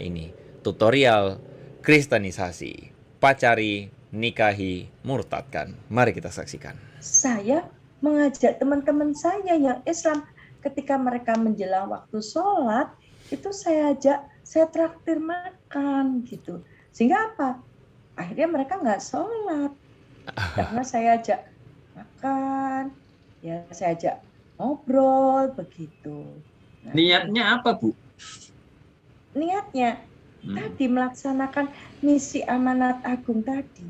ini. Tutorial Kristenisasi. Pacari, nikahi, murtadkan. Mari kita saksikan. Saya mengajak teman-teman saya yang Islam ketika mereka menjelang waktu sholat, itu saya traktir makan gitu. Sehingga apa? Akhirnya mereka nggak sholat. Karena saya ajak makan, ya saya ajak ngobrol begitu. Nah, niatnya apa, Bu? Niatnya tadi melaksanakan misi amanat agung tadi.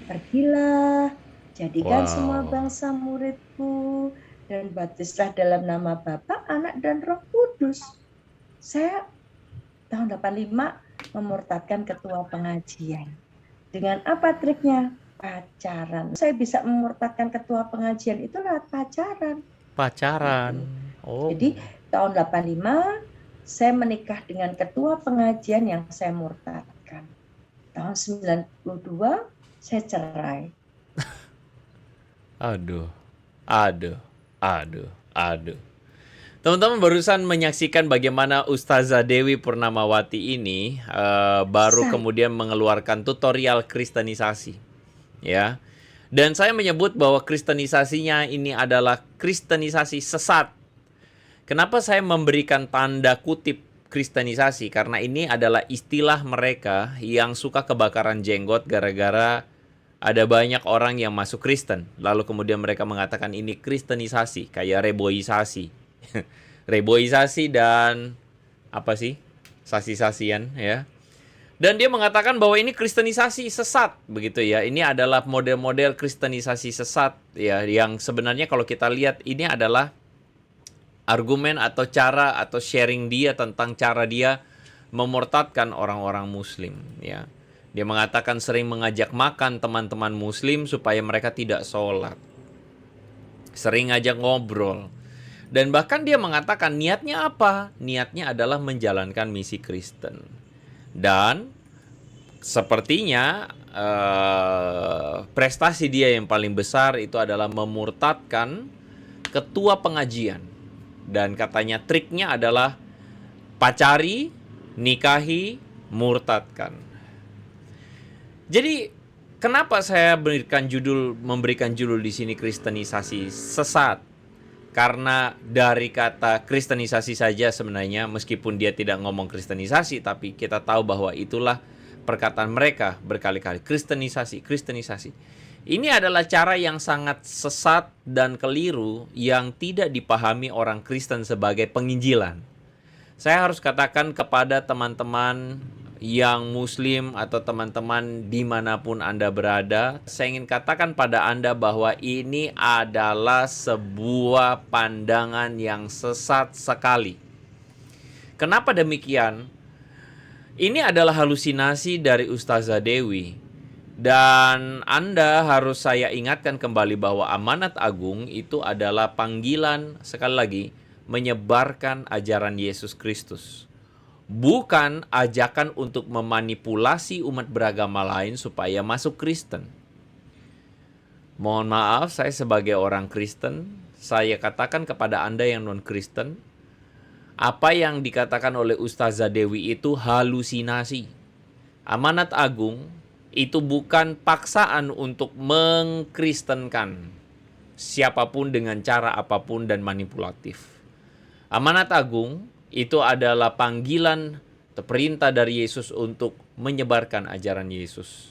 Pergilah, jadikan semua bangsa muridku, dan baptislah dalam nama Bapa, Anak, dan Roh Kudus. Saya tahun 85 memurtadkan ketua pengajian. Dengan apa triknya? Pacaran. Saya bisa memurtadkan ketua pengajian itu lewat pacaran. Pacaran. Oh. Jadi tahun 85 saya menikah dengan ketua pengajian yang saya murtadkan. Tahun 92 saya cerai. Aduh. Teman-teman barusan menyaksikan bagaimana Ustazah Dewi Purnamawati ini baru kemudian mengeluarkan tutorial kristenisasi, ya. Dan saya menyebut bahwa kristenisasinya ini adalah kristenisasi sesat. Kenapa saya memberikan tanda kutip kristenisasi? Karena ini adalah istilah mereka yang suka kebakaran jenggot gara-gara ada banyak orang yang masuk Kristen. Lalu kemudian mereka mengatakan ini kristenisasi, kayak reboisasi. Reboisasi dan apa sih? Sasi-sasian, ya. Dan dia mengatakan bahwa ini kristenisasi sesat, begitu ya. Ini adalah model-model kristenisasi sesat, ya, yang sebenarnya kalau kita lihat ini adalah argumen atau cara atau sharing dia tentang cara dia memurtadkan orang-orang muslim, ya. Dia mengatakan sering mengajak makan teman-teman muslim supaya mereka tidak sholat. Sering ngajak ngobrol. Dan bahkan dia mengatakan niatnya apa? Niatnya adalah menjalankan misi Kristen. Dan sepertinya prestasi dia yang paling besar itu adalah memurtadkan ketua pengajian. Dan katanya triknya adalah pacari, nikahi, murtadkan. Jadi kenapa saya memberikan judul di sini kristenisasi sesat? Karena dari kata kristenisasi saja sebenarnya, meskipun dia tidak ngomong kristenisasi, tapi kita tahu bahwa itulah perkataan mereka berkali-kali. Kristenisasi. Ini adalah cara yang sangat sesat dan keliru yang tidak dipahami orang Kristen sebagai penginjilan. Saya harus katakan kepada teman-teman yang muslim atau teman-teman dimanapun Anda berada, saya ingin katakan pada Anda bahwa ini adalah sebuah pandangan yang sesat sekali. Kenapa demikian? Ini adalah halusinasi dari Ustazah Dewi. Dan Anda harus saya ingatkan kembali bahwa amanat agung itu adalah panggilan, sekali lagi, menyebarkan ajaran Yesus Kristus. Bukan ajakan untuk memanipulasi umat beragama lain supaya masuk Kristen. Mohon maaf, saya sebagai orang Kristen, saya katakan kepada Anda yang non-Kristen, apa yang dikatakan oleh Ustazah Dewi itu halusinasi. Amanat agung itu bukan paksaan untuk mengkristenkan siapapun dengan cara apapun dan manipulatif. Amanat agung itu adalah panggilan atau perintah dari Yesus untuk menyebarkan ajaran Yesus.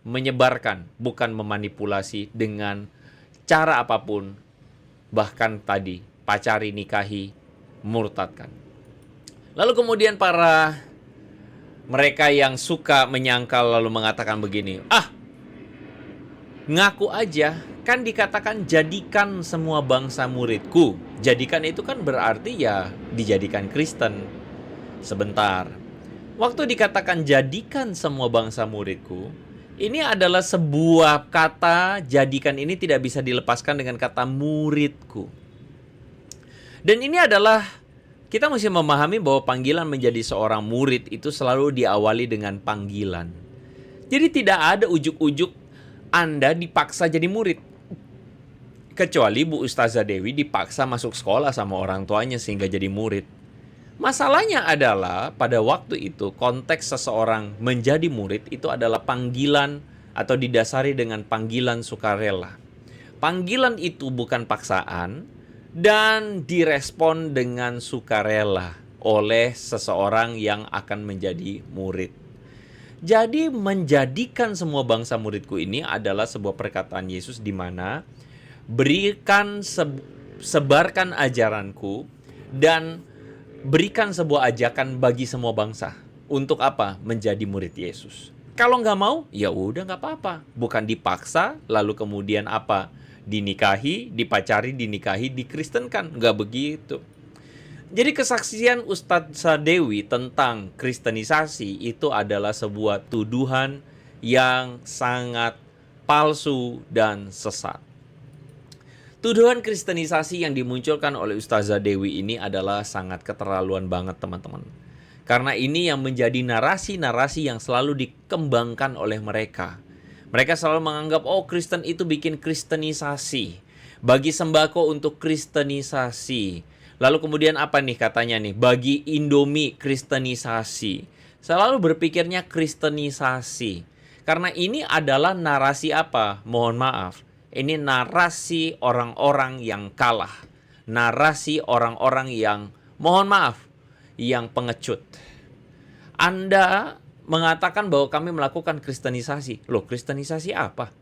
Menyebarkan, bukan memanipulasi dengan cara apapun. Bahkan tadi, pacari, nikahi, murtadkan. Lalu kemudian mereka yang suka menyangkal lalu mengatakan begini, ngaku aja, kan dikatakan jadikan semua bangsa muridku. Jadikan itu kan berarti ya dijadikan Kristen. Sebentar. Waktu dikatakan jadikan semua bangsa muridku, ini adalah sebuah kata, jadikan ini tidak bisa dilepaskan dengan kata muridku. Dan ini adalah, kita mesti memahami bahwa panggilan menjadi seorang murid itu selalu diawali dengan panggilan. Jadi tidak ada ujuk-ujuk Anda dipaksa jadi murid. Kecuali Bu Ustazah Dewi dipaksa masuk sekolah sama orang tuanya sehingga jadi murid. Masalahnya adalah pada waktu itu konteks seseorang menjadi murid itu adalah panggilan atau didasari dengan panggilan sukarela. Panggilan itu bukan paksaan dan direspon dengan sukarela oleh seseorang yang akan menjadi murid. Jadi menjadikan semua bangsa muridku ini adalah sebuah perkataan Yesus di mana sebarkan ajaranku dan berikan sebuah ajakan bagi semua bangsa. Untuk apa? Menjadi murid Yesus. Kalau nggak mau, ya udah nggak apa-apa. Bukan dipaksa, lalu kemudian apa? Dinikahi, dipacari, dinikahi, dikristenkan. Nggak begitu. Jadi kesaksian Ustazah Dewi tentang kristenisasi itu adalah sebuah tuduhan yang sangat palsu dan sesat. Tuduhan kristenisasi yang dimunculkan oleh Ustazah Dewi ini adalah sangat keterlaluan banget, teman-teman. Karena ini yang menjadi narasi-narasi yang selalu dikembangkan oleh mereka. Mereka selalu menganggap, oh Kristen itu bikin kristenisasi. Bagi sembako untuk kristenisasi. Lalu kemudian apa nih katanya nih? Bagi Indomie kristenisasi. Selalu berpikirnya kristenisasi. Karena ini adalah narasi apa? Mohon maaf. Ini narasi orang-orang yang kalah. Narasi orang-orang yang, mohon maaf, yang pengecut. Anda mengatakan bahwa kami melakukan kristenisasi. Loh, kristenisasi apa?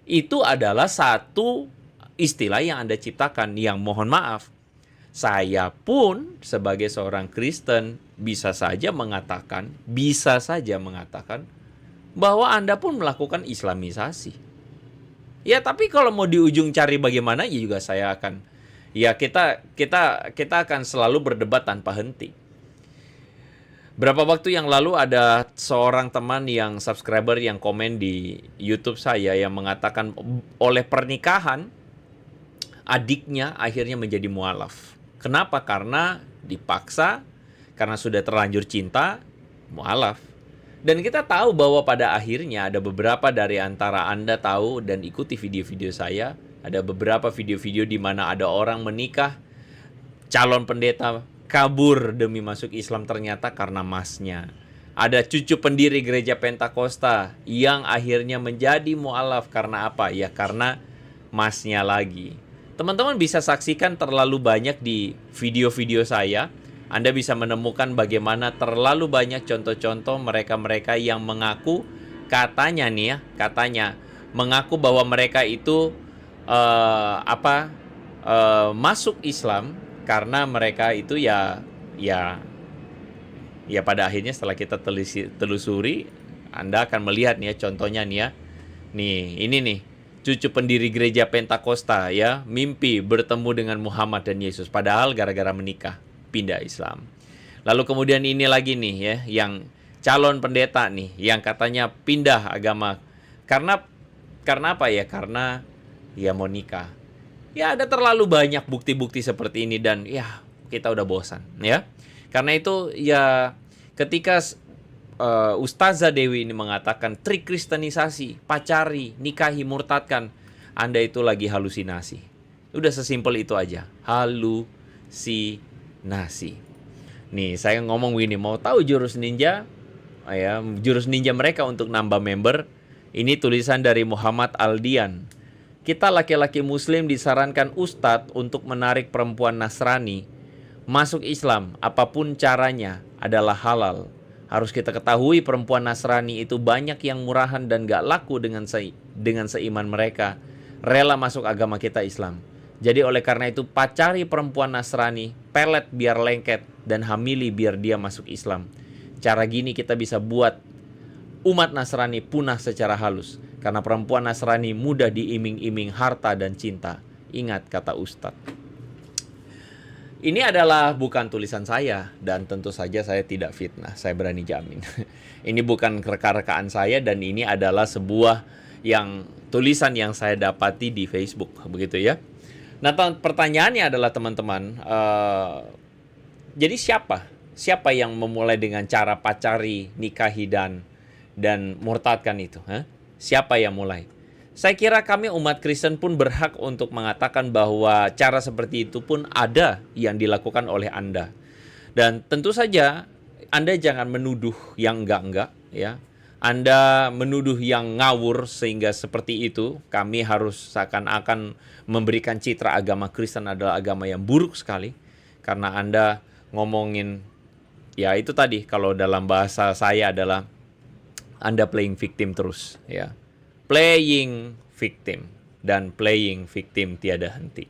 Itu adalah satu istilah yang Anda ciptakan yang mohon maaf. Saya pun sebagai seorang Kristen bisa saja mengatakan bahwa Anda pun melakukan Islamisasi. Ya, tapi kalau mau di ujung cari bagaimana, ya juga saya akan, ya kita akan selalu berdebat tanpa henti. Berapa waktu yang lalu ada seorang teman yang subscriber yang komen di YouTube saya yang mengatakan oleh pernikahan adiknya akhirnya menjadi mualaf. Kenapa? Karena dipaksa, karena sudah terlanjur cinta, mualaf. Dan kita tahu bahwa pada akhirnya ada beberapa dari antara Anda tahu dan ikuti video-video saya, ada beberapa video-video di mana ada orang menikah, calon pendeta kabur demi masuk Islam ternyata karena masnya. Ada cucu pendiri gereja Pentakosta yang akhirnya menjadi mualaf karena apa? Ya karena masnya lagi. Teman-teman bisa saksikan terlalu banyak di video-video saya. Anda bisa menemukan bagaimana terlalu banyak contoh-contoh mereka-mereka yang mengaku katanya mengaku bahwa mereka itu masuk Islam karena mereka itu ya pada akhirnya setelah kita telusuri, Anda akan melihat nih ya, contohnya nih ya. Nih, ini nih. Cucu pendiri gereja Pentakosta ya, mimpi bertemu dengan Muhammad dan Yesus. Padahal gara-gara menikah, pindah Islam. Lalu kemudian ini lagi nih ya, yang calon pendeta nih, yang katanya pindah agama. Karena apa ya? Karena ya mau nikah. Ya ada terlalu banyak bukti-bukti seperti ini dan ya kita udah bosan ya. Karena itu ya ketika Ustazah Dewi ini mengatakan trik kristenisasi, pacari, nikahi, murtadkan, Anda itu lagi halusinasi. Udah sesimpel itu aja, halusinasi. Nih saya ngomong gini, mau tahu jurus ninja? Jurus ninja mereka untuk nambah member. Ini tulisan dari Muhammad Aldian. Kita laki-laki muslim disarankan Ustadz untuk menarik perempuan Nasrani masuk Islam, apapun caranya adalah halal. Harus kita ketahui perempuan Nasrani itu banyak yang murahan dan gak laku dengan seiman mereka. Rela masuk agama kita Islam. Jadi oleh karena itu pacari perempuan Nasrani, pelet biar lengket, dan hamili biar dia masuk Islam. Cara gini kita bisa buat umat Nasrani punah secara halus. Karena perempuan Nasrani mudah diiming-iming harta dan cinta. Ingat kata Ustadz. Ini adalah bukan tulisan saya dan tentu saja saya tidak fitnah, saya berani jamin. Ini bukan reka-rekaan saya dan ini adalah sebuah tulisan yang saya dapati di Facebook, begitu ya. Nah, pertanyaannya adalah teman-teman, jadi siapa yang memulai dengan cara pacari, nikahi dan murtadkan itu? Siapa yang mulai? Saya kira kami umat Kristen pun berhak untuk mengatakan bahwa cara seperti itu pun ada yang dilakukan oleh Anda. Dan tentu saja Anda jangan menuduh yang enggak-enggak, ya. Anda menuduh yang ngawur sehingga seperti itu, kami harus seakan-akan memberikan citra agama Kristen adalah agama yang buruk sekali. Karena Anda ngomongin, ya itu tadi, kalau dalam bahasa saya adalah Anda playing victim terus, ya. Playing victim, dan playing victim tiada henti.